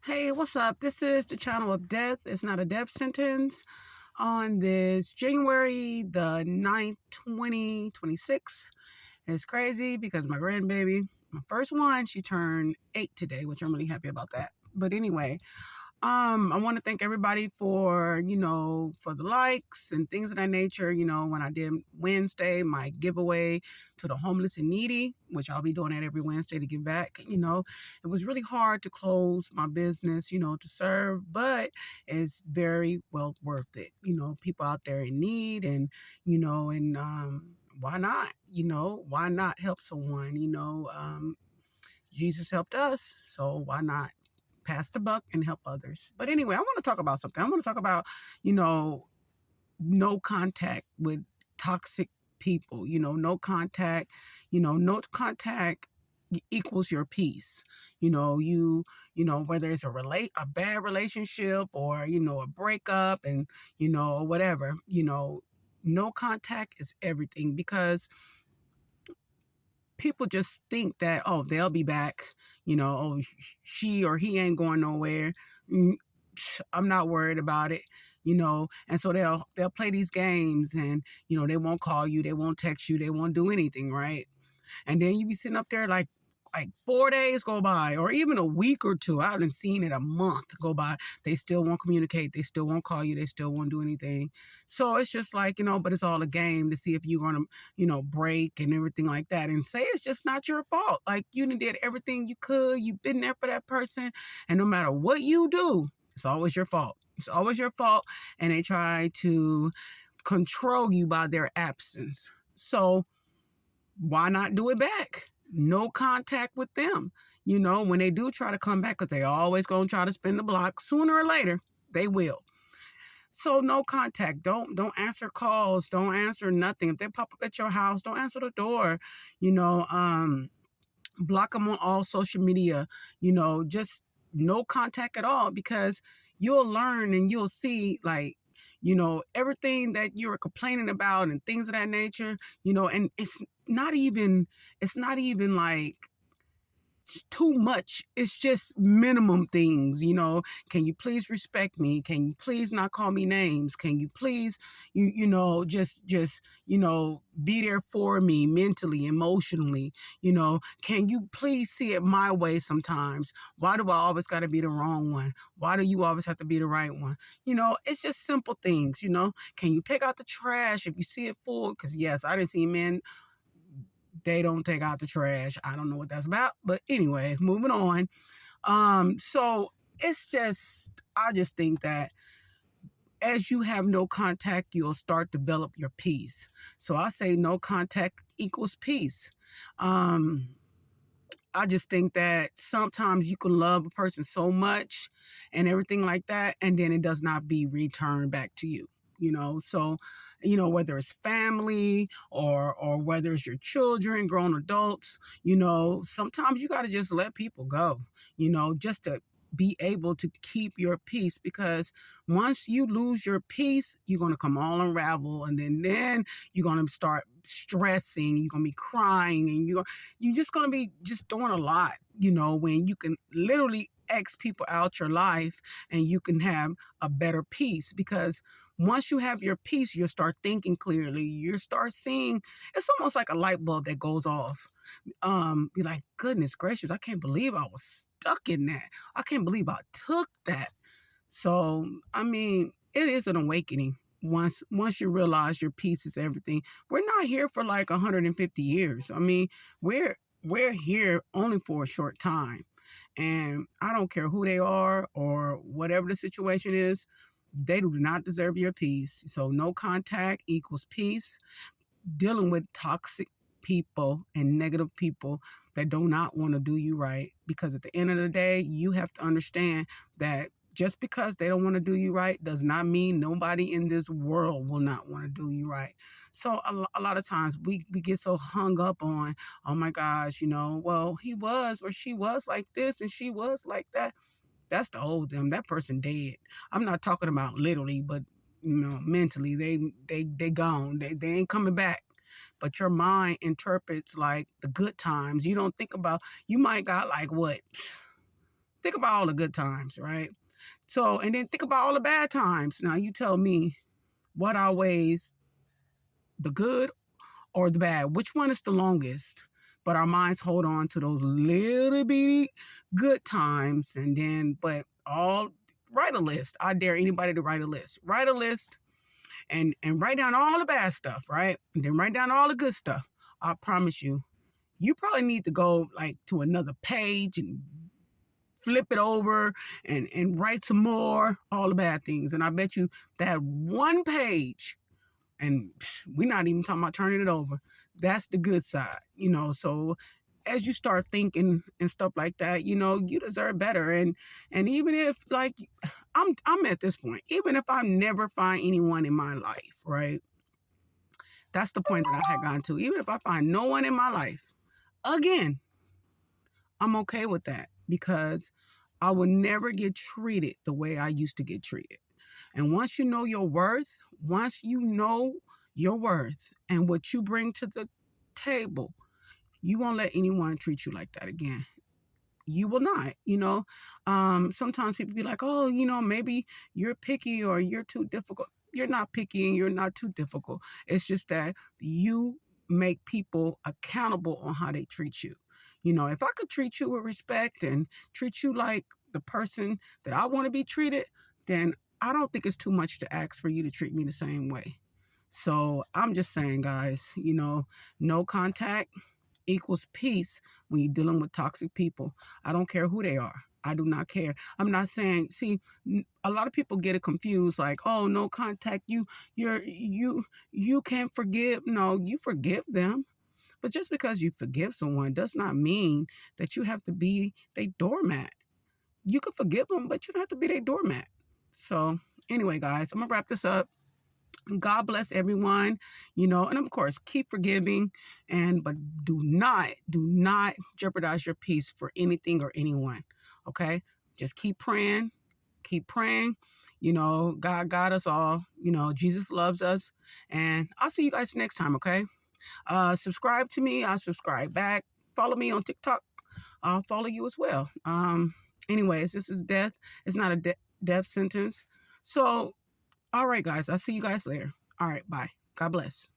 Hey, what's up? This is the channel of death. It's not a death sentence. On this January the 9th, 2026. It's crazy because my grandbaby, my first one, she turned 8 today, which I'm really happy about that. But anyway, I want to thank everybody for, for the likes and things of that nature. When I did Wednesday, my giveaway to the homeless and needy, which I'll be doing that every Wednesday to give back. It was really hard to close my business, to serve, but it's very well worth it. People out there in need why not? Why not help someone? Jesus helped us, so why not pass the buck and help others? But anyway, I want to talk about something. I want to talk about, you know, no contact with toxic people, no contact equals your peace. Whether it's a bad relationship or, a breakup and, whatever, no contact is everything because people just think that, oh, they'll be back, oh, she or he ain't going nowhere. I'm not worried about it, and so they'll play these games and, they won't call you, they won't text you, they won't do anything, right? And then you be sitting up there like 4 days go by, or even a week or two. I haven't seen it, a month go by. They still won't communicate. They still won't call you. They still won't do anything. So it's just like, but it's all a game to see if you're going to, break and everything like that. And say it's just not your fault. Like you did everything you could. You've been there for that person. And no matter what you do, it's always your fault. It's always your fault. And they try to control you by their absence. So why not do it back? No contact with them. When they do try to come back, because they always going to try to spin the block, sooner or later, they will. So no contact. Don't answer calls. Don't answer nothing. If they pop up at your house, don't answer the door. Block them on all social media. Just no contact at all, because you'll learn and you'll see, like, everything that you're complaining about and things of that nature, and it's not even like it's too much. It's just minimum things, Can you please respect me? Can you please not call me names? Can you please, just be there for me mentally, emotionally? Can you please see it my way sometimes? Why do I always got to be the wrong one? Why do you always have to be the right one? It's just simple things, Can you take out the trash if you see it full? Because yes, I didn't see men, they don't take out the trash. I don't know what that's about. But anyway, moving on. So I just think that as you have no contact, you'll start to develop your peace. So I say no contact equals peace. I just think that sometimes you can love a person so much and everything like that, and then it does not be returned back to you. So whether it's family or whether it's your children, grown adults, sometimes you got to just let people go, just to be able to keep your peace, because once you lose your peace, you're going to come all unravel, and then you're going to start stressing, you're going to be crying, and you're just going to be just doing a lot, when you can literally X people out your life and you can have a better peace. Because once you have your peace, you'll start thinking clearly. You start seeing, it's almost like a light bulb that goes off. Be like, goodness gracious, I can't believe I was stuck in that. I can't believe I took that. So, I mean, it is an awakening. Once you realize your peace is everything. We're not here for like 150 years. I mean, we're here only for a short time. And I don't care who they are or whatever the situation is, they do not deserve your peace. So no contact equals peace. Dealing with toxic people and negative people that do not want to do you right. Because at the end of the day, you have to understand that just because they don't want to do you right does not mean nobody in this world will not want to do you right. So a lot of times we get so hung up on, oh my gosh, well, he was or she was like this and she was like that. That's the old them. That person dead. I'm not talking about literally, but mentally, they gone. They ain't coming back. But your mind interprets like the good times. You don't think about, you might got like what, think about all the good times, right? So, and then think about all the bad times. Now, you tell me what outweighs the good or the bad. Which one is the longest? But our minds hold on to those little bitty good times, and then, but all write a list. I dare anybody to write a list. Write a list and write down all the bad stuff, right? And then write down all the good stuff. I promise you, you probably need to go like to another page and flip it over and write some more, all the bad things. And I bet you that one page, and we're not even talking about turning it over, that's the good side, So as you start thinking and stuff like that, you deserve better. And even if like I'm at this point, even if I never find anyone in my life, right? That's the point that I had gotten to. Even if I find no one in my life again, I'm okay with that because I will never get treated the way I used to get treated. And once you know your worth, and what you bring to the table, you won't let anyone treat you like that again. You will not, sometimes people be like, oh, maybe you're picky or you're too difficult. You're not picky and you're not too difficult. It's just that you make people accountable on how they treat you. If I could treat you with respect and treat you like the person that I want to be treated, then I don't think it's too much to ask for you to treat me the same way. So I'm just saying, guys, no contact equals peace when you're dealing with toxic people. I don't care who they are. I do not care. I'm not saying, see, a lot of people get it confused, like, oh, no contact, you can't forgive. No, you forgive them. But just because you forgive someone does not mean that you have to be their doormat. You can forgive them, but you don't have to be their doormat. So anyway, guys, I'm gonna wrap this up. God bless everyone, and of course, keep forgiving, but do not jeopardize your peace for anything or anyone. Okay, just keep praying, God got us all. Jesus loves us, and I'll see you guys next time. Okay, subscribe to me, I'll subscribe back. Follow me on TikTok, I'll follow you as well. Anyways, this is death. It's not a death sentence. So all right, guys. I'll see you guys later. All right. Bye. God bless.